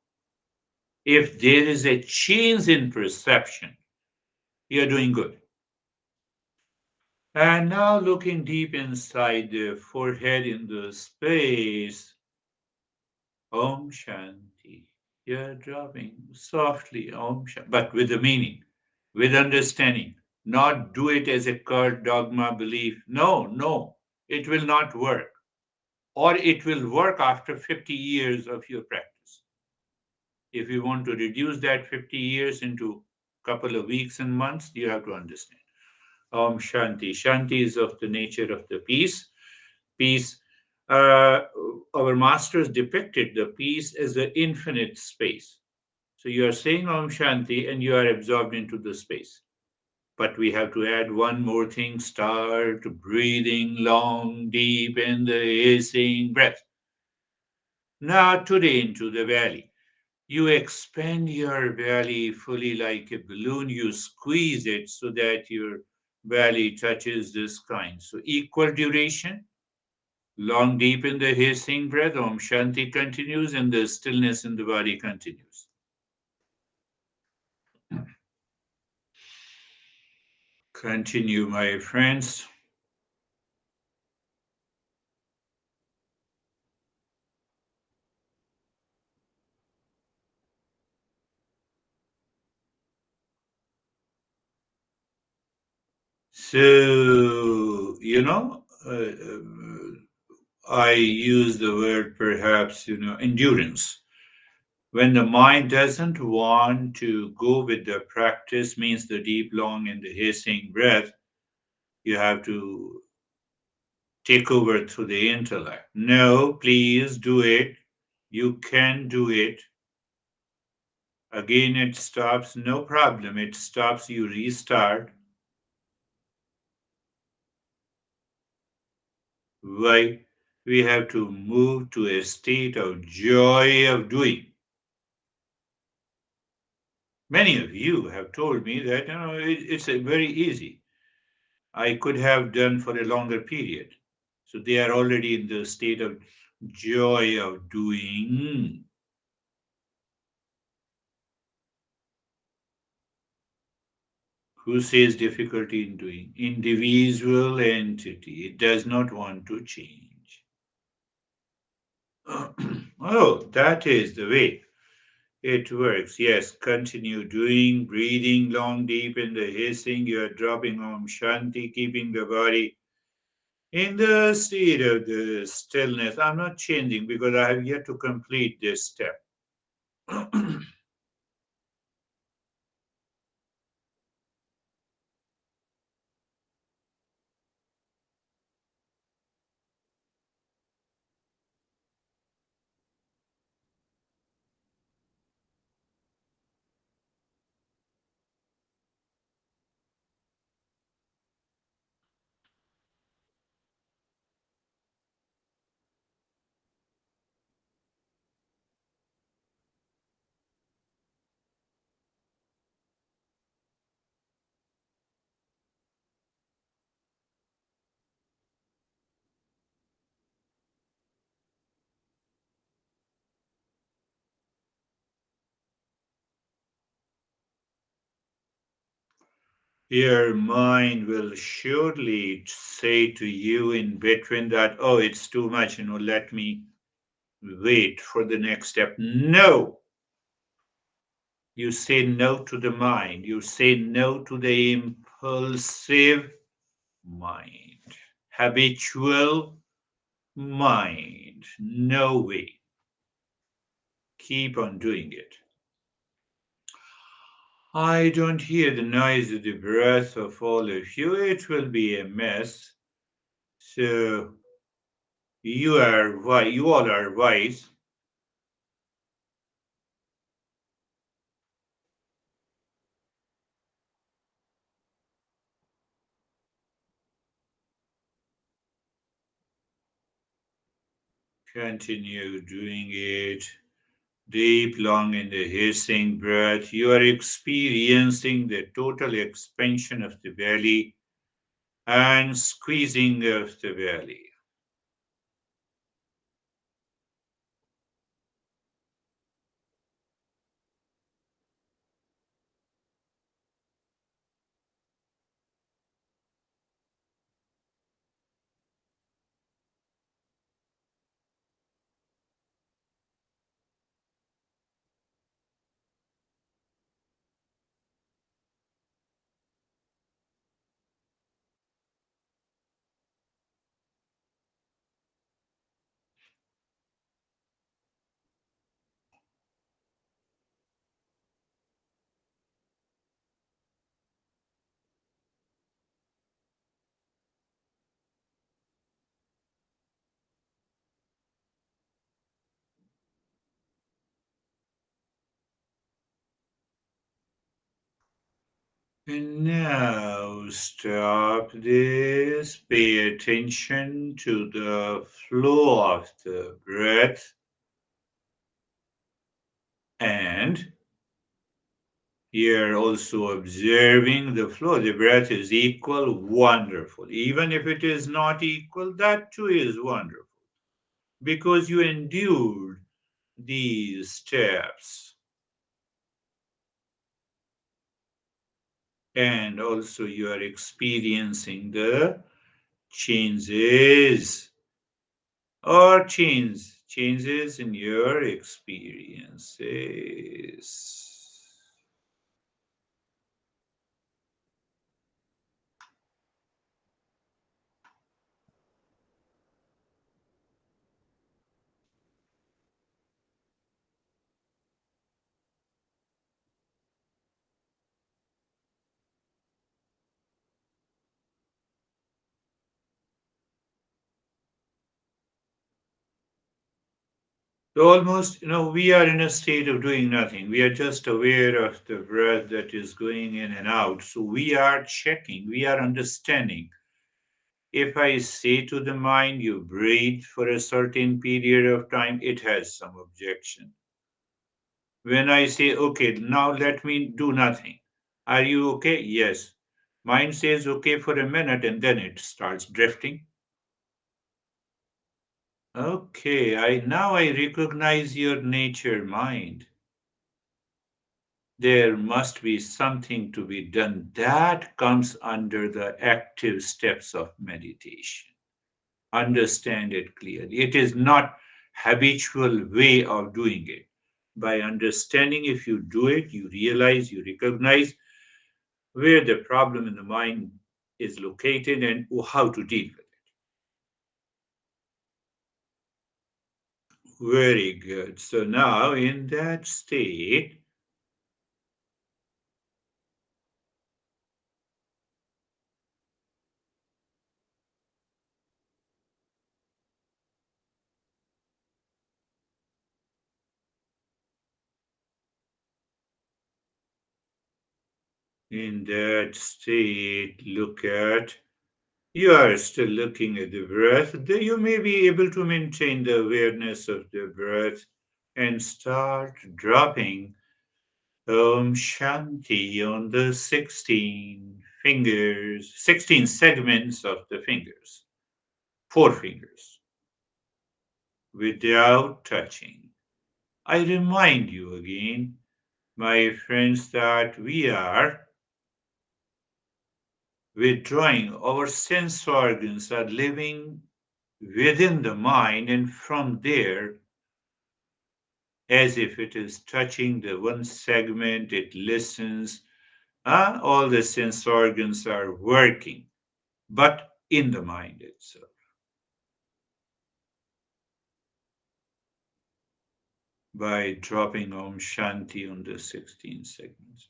If there is a change in perception, you're doing good. And now looking deep inside the forehead in the space, Om Shanti. You're dropping softly, Om Shanti, but with the meaning, with understanding. Not do it as a cult dogma belief. No, no, it will not work. Or it will work after 50 years of your practice. If you want to reduce that 50 years into a couple of weeks and months, you have to understand. Om Shanti. Shanti is of the nature of the peace. Peace. Uh, our masters depicted the peace as the infinite space. So you are saying Om Shanti and you are absorbed into the space. But we have to add one more thing, start breathing long, deep in the hissing breath. Now today into the valley. You expand your belly fully like a balloon. You squeeze it so that your belly touches the sky. So equal duration, long deep in the hissing breath. Om Shanti continues and the stillness in the body continues. Continue, my friends. So, I use the word perhaps, endurance. When the mind doesn't want to go with the practice, means the deep, long, and the hissing breath, you have to take over through the intellect. No, please do it. You can do it. Again, it stops. No problem. It stops. You restart. Why? We have to move to a state of joy of doing. Many of you have told me that it's a very easy. I could have done for a longer period. So they are already in the state of joy of doing. Who says difficulty in doing? Individual entity. It does not want to change. Oh, that is the way it works. Yes, continue doing, breathing long, deep in the hissing. You are dropping Om Shanti, keeping the body in the state of the stillness. I'm not changing because I have yet to complete this step. Your mind will surely say to you in between that, oh, it's too much, let me wait for the next step. No! You say no to the mind. You say no to the impulsive mind, habitual mind. No way. Keep on doing it. I don't hear the noise of the breath of all of you. It will be a mess. So you are wise. You all are wise. Continue doing it. Deep, long in the hissing breath, you are experiencing the total expansion of the belly and squeezing of the belly. And now stop this. Pay attention to the flow of the breath and you're also observing the flow. The breath is equal, wonderful. Even if it is not equal, that too is wonderful because you endured these steps and also you are experiencing the changes or changes in your experiences. So almost, we are in a state of doing nothing. We are just aware of the breath that is going in and out. So we are checking, we are understanding. If I say to the mind, you breathe for a certain period of time, it has some objection. When I say, okay, now let me do nothing. Are you okay? Yes. Mind says, okay, for a minute, and then it starts drifting. Okay, I recognize your nature, mind. There must be something to be done. That comes under the active steps of meditation. Understand it clearly. It is not habitual way of doing it. By understanding, if you do it, you realize, you recognize where the problem in the mind is located and how to deal with it. Very good. So now in that state, look at, you are still looking at the breath. You may be able to maintain the awareness of the breath and start dropping Om Shanti on the 16 fingers, 16 segments of the fingers, four fingers, without touching. I remind you again, my friends, that we are withdrawing. Our sense organs are living within the mind, and from there, as if it is touching the one segment, it listens. All the sense organs are working, but in the mind itself. By dropping Om Shanti on the 16 segments.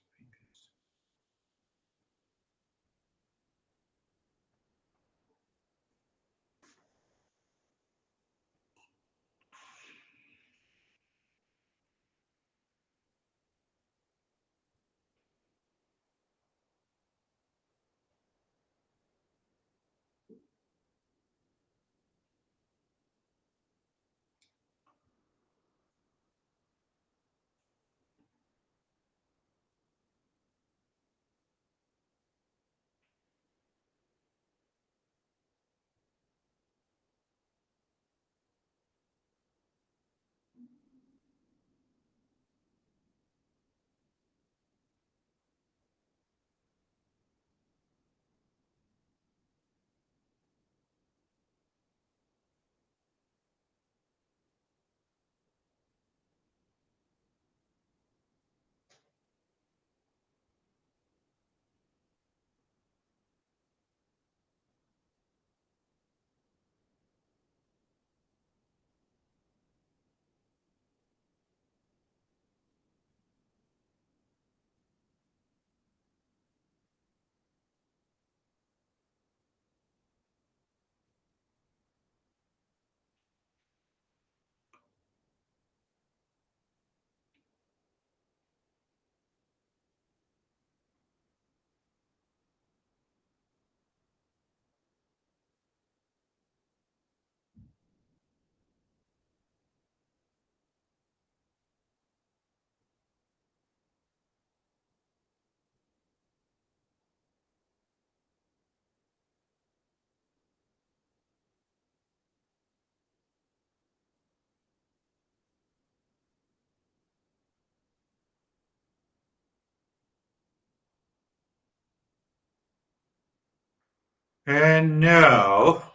And now,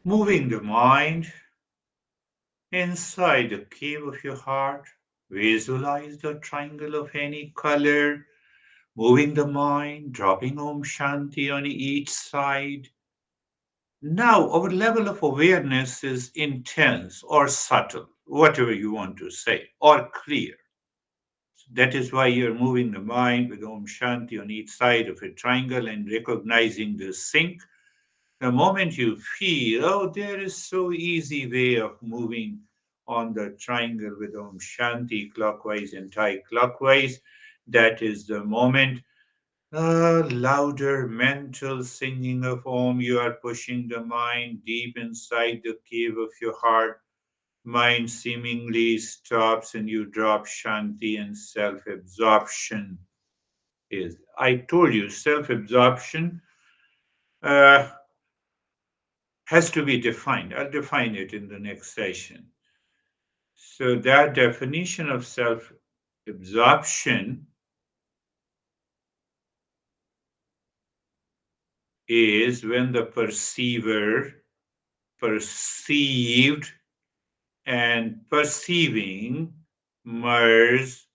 moving the mind inside the cave of your heart, visualize the triangle of any color, moving the mind, dropping Om Shanti on each side. Now, our level of awareness is intense or subtle, whatever you want to say, or clear. That is why you're moving the mind with Om Shanti on each side of a triangle and recognizing the sync. The moment you feel, oh, there is so easy way of moving on the triangle with Om Shanti clockwise and anti-clockwise, that is the moment A louder mental singing of Om, you are pushing the mind deep inside the cave of your heart. Mind seemingly stops and you drop Shanti, and self absorption is. I told you, self absorption uh, has to be defined. I'll define it in the next session. So, that definition of self absorption is when the perceiver perceived and perceiving merge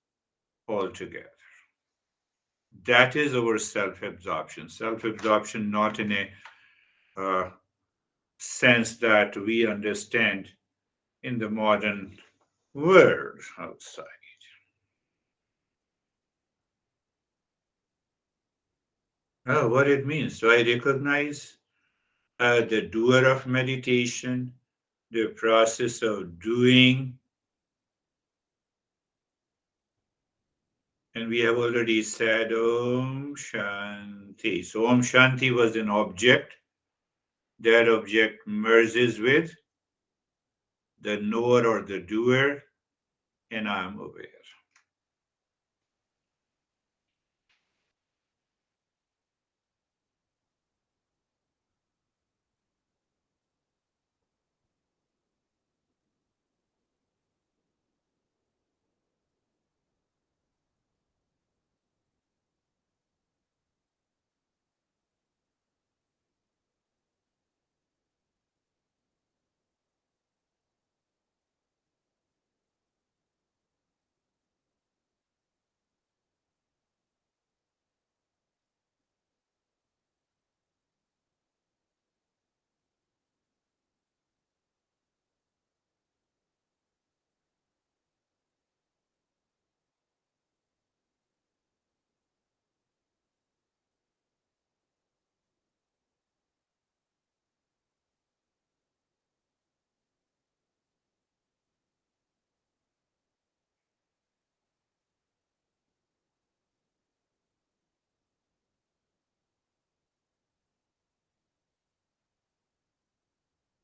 altogether. That is our self absorption. Self absorption, not in a uh, sense that we understand in the modern world outside. What it means. So I recognize the doer of meditation, the process of doing, and we have already said Om Shanti. So Om Shanti was an object. That object merges with the knower or the doer, and I am aware.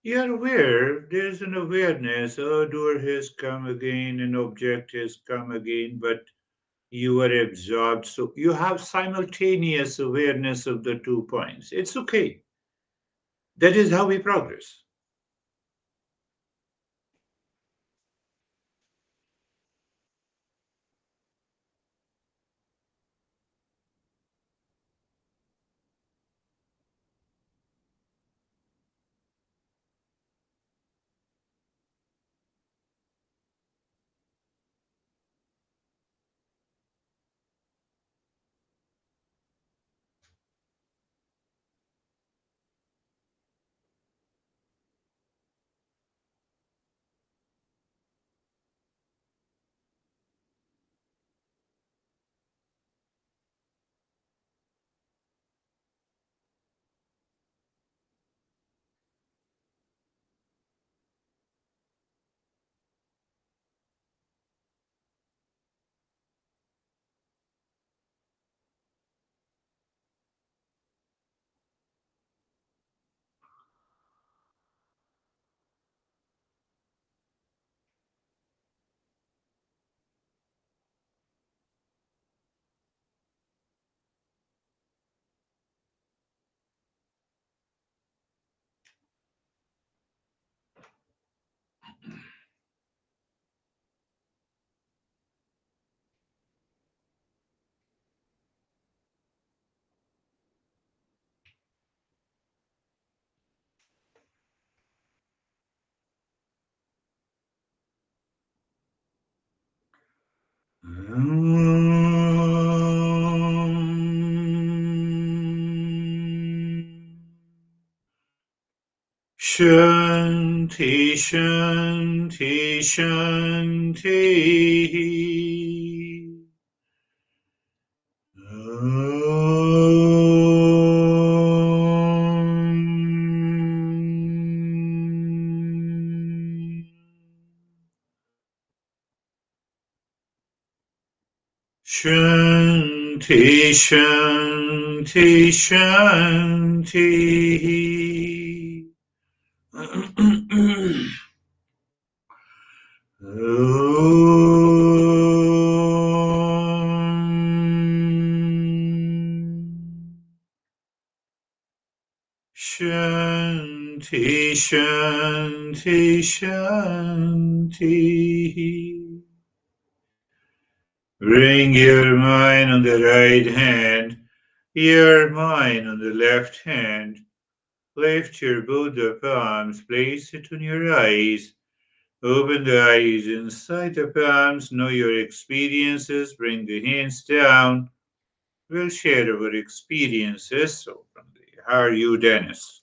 You are aware, there's an awareness, a doer has come again, an object has come again, but you are absorbed. So you have simultaneous awareness of the 2 points. It's okay. That is how we progress. Shanti, Shanti, Shanti. Shanti, Shanti, Shanti. Shanti, Shanti, Shanti. Bring your mind on the right hand, your mind on the left hand. Lift your Buddha palms, place it on your eyes. Open the eyes inside the palms, know your experiences, bring the hands down. We'll share our experiences openly. How are you, Dennis?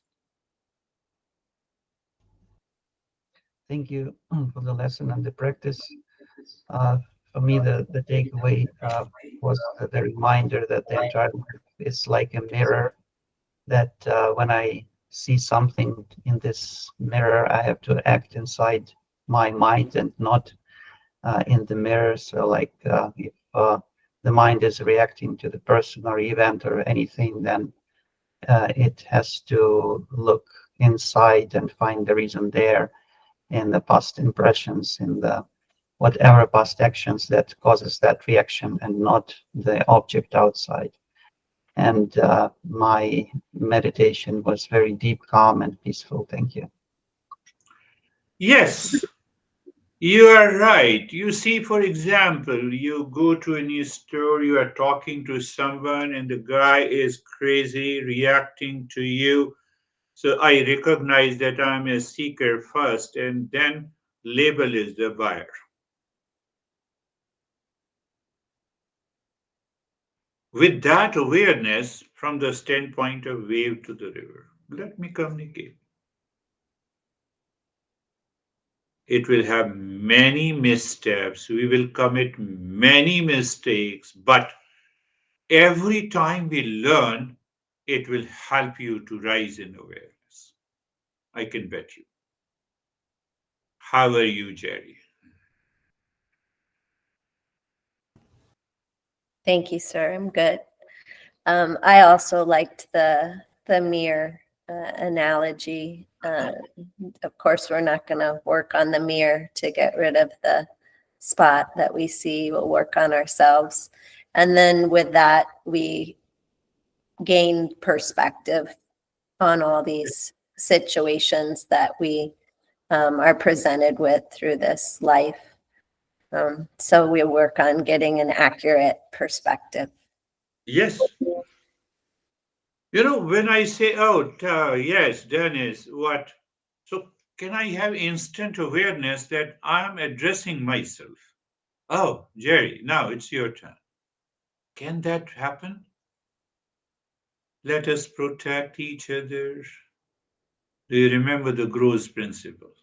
Thank you for the lesson and the practice. Uh, for me, the takeaway was the reminder that the entire life is like a mirror, that when I see something in this mirror, I have to act inside my mind and not in the mirror. So, like if the mind is reacting to the person or event or anything, then it has to look inside and find the reason there in the past impressions, in the whatever past actions that causes that reaction, and not the object outside. And my meditation was very deep, calm, and peaceful. Thank you. Yes, you are right. You see, for example, you go to a new store, you are talking to someone, and the guy is crazy, reacting to you. So I recognize that I'm a seeker first, and then label is the buyer. With that awareness from the standpoint of wave to the river, let me communicate. It will have many missteps. We will commit many mistakes, but every time we learn, it will help you to rise in awareness. I can bet you. How are you, Jerry? Thank you, sir. I'm good. I also liked the mirror analogy. Of course, we're not going to work on the mirror to get rid of the spot that we see. We'll work on ourselves, and then with that, we gain perspective on all these situations that we are presented with through this life. So we work on getting an accurate perspective. Yes. You know, when I say, oh, yes, Dennis, what? So, can I have instant awareness that I'm addressing myself? Oh, Jerry, now it's your turn. Can that happen? Let us protect each other. Do you remember the Groves principle?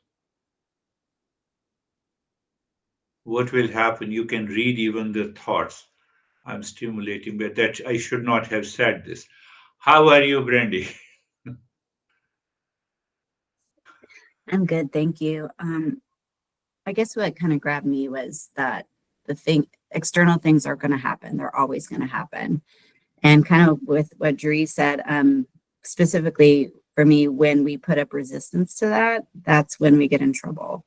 What will happen? You can read even the thoughts. I'm stimulating, but that I should not have said this. How are you, Brandy? I'm good, thank you. I guess what kind of grabbed me was that external things are going to happen. They're always going to happen. And kind of with what Drew said, specifically for me, when we put up resistance to that, that's when we get in trouble.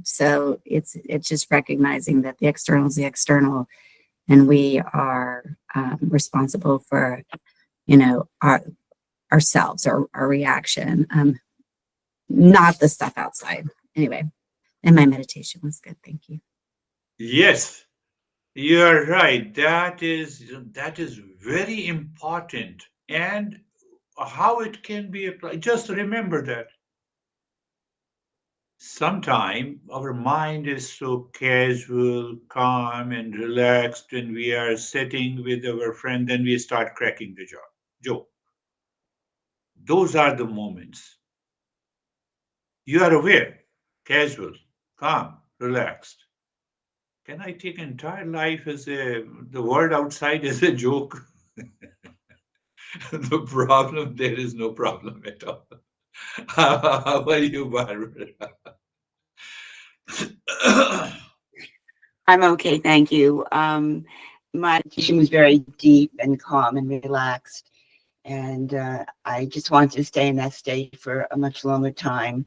So it's just recognizing that the external is the external, and we are responsible for, ourselves or our reaction, not the stuff outside. Anyway, and my meditation was good. Thank you. Yes, you are right. That is very important. And how it can be applied. Just remember that. Sometimes our mind is so casual, calm, and relaxed when we are sitting with our friend, then we start cracking the joke. Those are the moments. You are aware, casual, calm, relaxed. Can I take entire life as the world outside as a joke? The problem, there is no problem at all. How are you, Barbara? I'm okay, thank you. meditation was very deep and calm and relaxed. And I just wanted to stay in that state for a much longer time.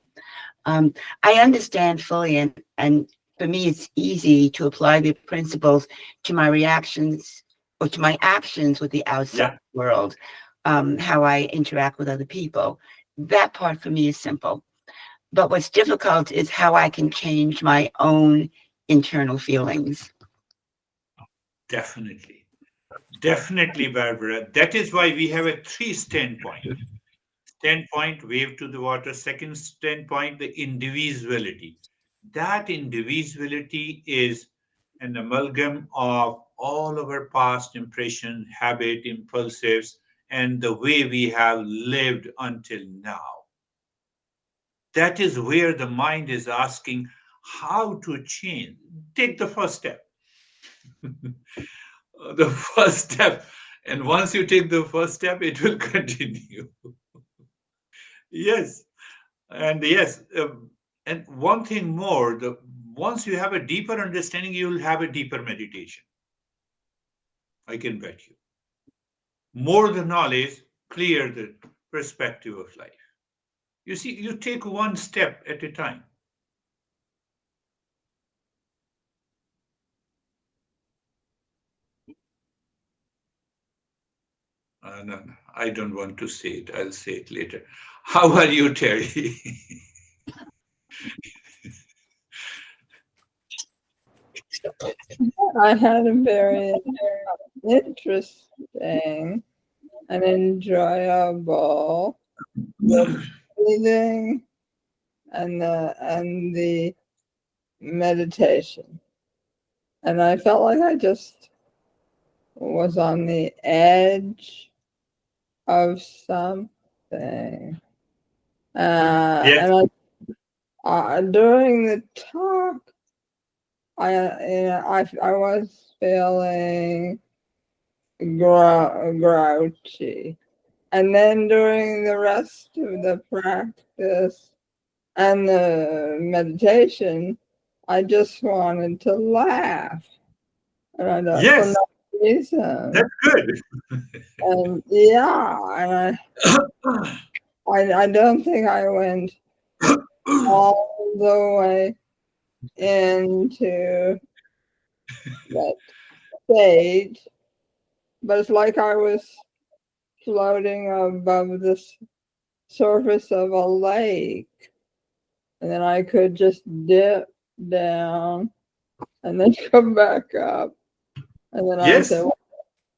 I understand fully, and for me, it's easy to apply the principles to my reactions or to my actions with the outside world, how I interact with other people. That part for me is simple. But what's difficult is how I can change my own internal feelings. Definitely. Definitely, Barbara. That is why we have a three standpoint. Standpoint, wave to the water. Second standpoint, the individuality. That individuality is an amalgam of all our past impression, habit, impulsives, and the way we have lived until now. That is where the mind is asking how to change. Take the first step. The first step. And once you take the first step, it will continue. Yes. And yes, and one thing more, once you have a deeper understanding, you will have a deeper meditation. I can bet you. More the knowledge, clear the perspective of life. You see, you take one step at a time. No, no, I don't want to say it. I'll say it later. How are you, Terry? I had a very interesting and enjoyable breathing and the meditation. And I felt like I just was on the edge of something. Yes. And during the talk, I was feeling grouchy. And then during the rest of the practice and the meditation, I just wanted to laugh. And I thought, for Yes, no reason. that's good. And yeah, and I don't think I went all the way into that state, but it's like I was floating above the surface of a lake, and then I could just dip down and then come back up. And then I Yes, said,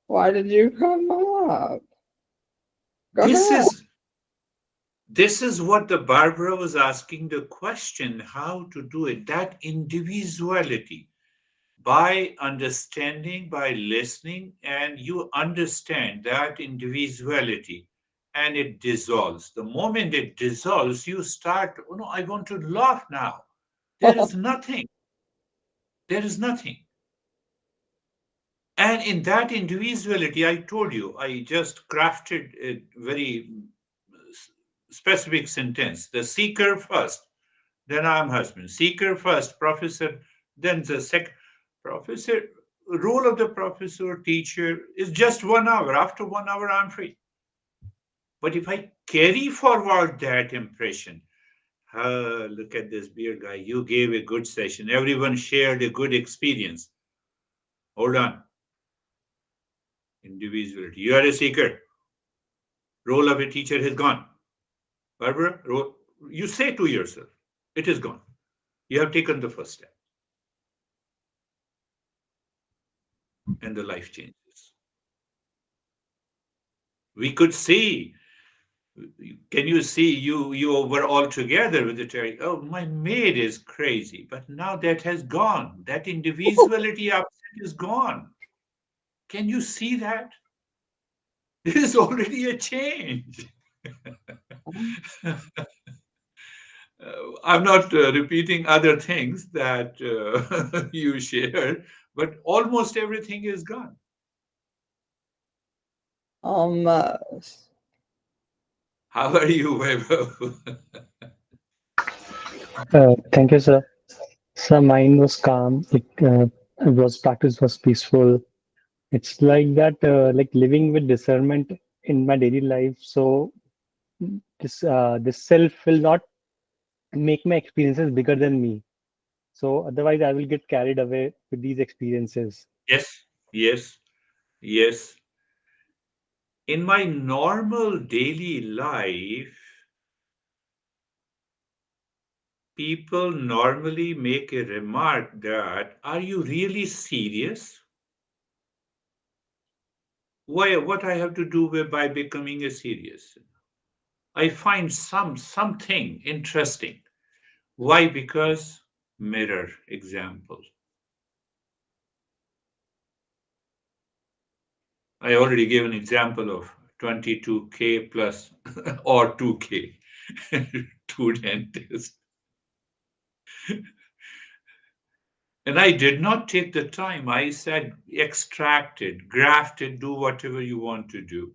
why did you come up? Go this ahead. is what the Barbara was asking the question, how to do it. That individuality, by understanding, by listening, and you understand that individuality, and it dissolves. The moment it dissolves, you start, oh no, I want to laugh now. There is nothing. There is nothing. And in that individuality, I told you, I just crafted a very specific sentence. The seeker first, then I'm husband. Seeker first, professor, then the second. Professor, role of the professor, teacher is just 1 hour. After 1 hour, I'm free. But if I carry forward that impression, look at this beer guy, you gave a good session. Everyone shared a good experience. Hold on. Individuality. You are a seeker. Role of a teacher has gone. Barbara, you say to yourself, it is gone. You have taken the first step. And the life changes. We could see, can you see you were all together with the Terry? Oh, my maid is crazy. But now that has gone. That individuality upset is gone. Can you see that? There is already a change. I'm not repeating other things that you shared, but almost everything is gone. Almost. How are you, Vaibhav? Thank you, sir. So mine was calm. It was practice was peaceful. It's like that, like living with discernment in my daily life. So this self will not make my experiences bigger than me. So otherwise, I will get carried away with these experiences. Yes, yes, yes. In my normal daily life, people normally make a remark that, are you really serious? Why, what I have to do by becoming a serious? I find something interesting. Why? Because mirror example. I already gave an example of 22K plus or 2K, two dentists. And I did not take the time. I said, extract it, graft it, do whatever you want to do.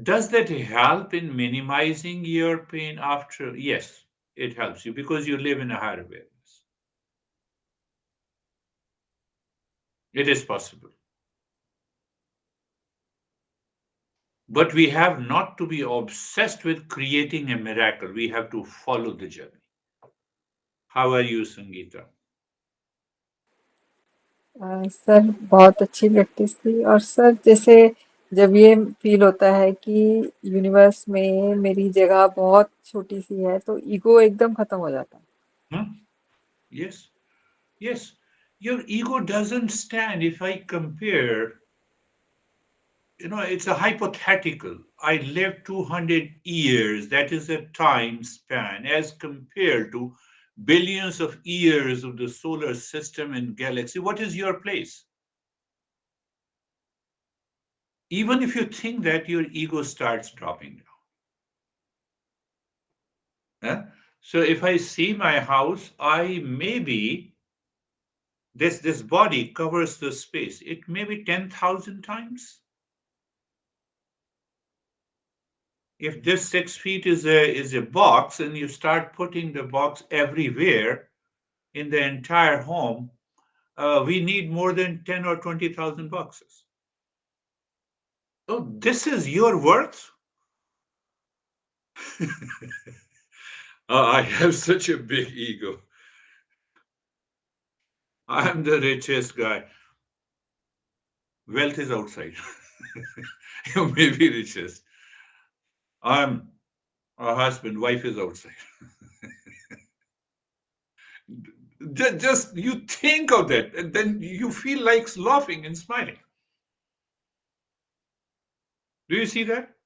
Does that help in minimizing your pain after? Yes, it helps you because you live in a higher awareness. It is possible. But we have not to be obsessed with creating a miracle. We have to follow the journey. How are you, Sangeeta? Sir बहुत अच्छी practice थी। और sir जैसे जब ये feel होता है कि यूनिवर्स में मेरी जगह बहुत छोटी सी है तो ईगो एकदम खत्म हो जाता है। Huh? Yes, yes. Your ego doesn't stand. If I compare, it's a hypothetical. I live 200 years. That is a time span as compared to billions of years of the solar system and galaxy. What is your place? Even if you think that, your ego starts dropping down. Huh? So if I see my house, I maybe this body covers the space. It may be 10,000 times. If this 6 feet is a box and you start putting the box everywhere in the entire home, we need more than 10 or 20,000 boxes. Oh, this is your worth? I have such a big ego. I'm the richest guy. Wealth is outside. You may be richest. I'm a husband, wife is outside. Just you think of that, and then you feel like laughing and smiling. Do you see that,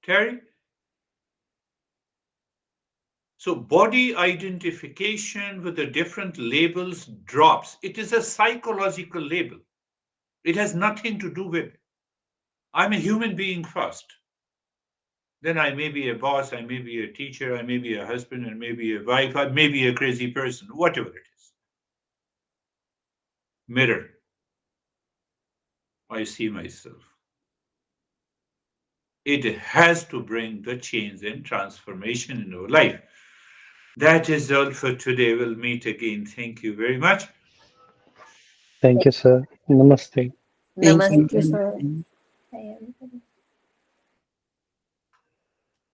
Terry? So body identification with the different labels drops. It is a psychological label. It has nothing to do with, I'm a human being first. Then I may be a boss, I may be a teacher, I may be a husband, and maybe a wife, I may be a crazy person, whatever it is. Mirror. I see myself. It has to bring the change and transformation in our life. That is all for today. We'll meet again. Thank you very much. Thank you, sir. Namaste. Thank Thank you. you, sir। Bye, everybody.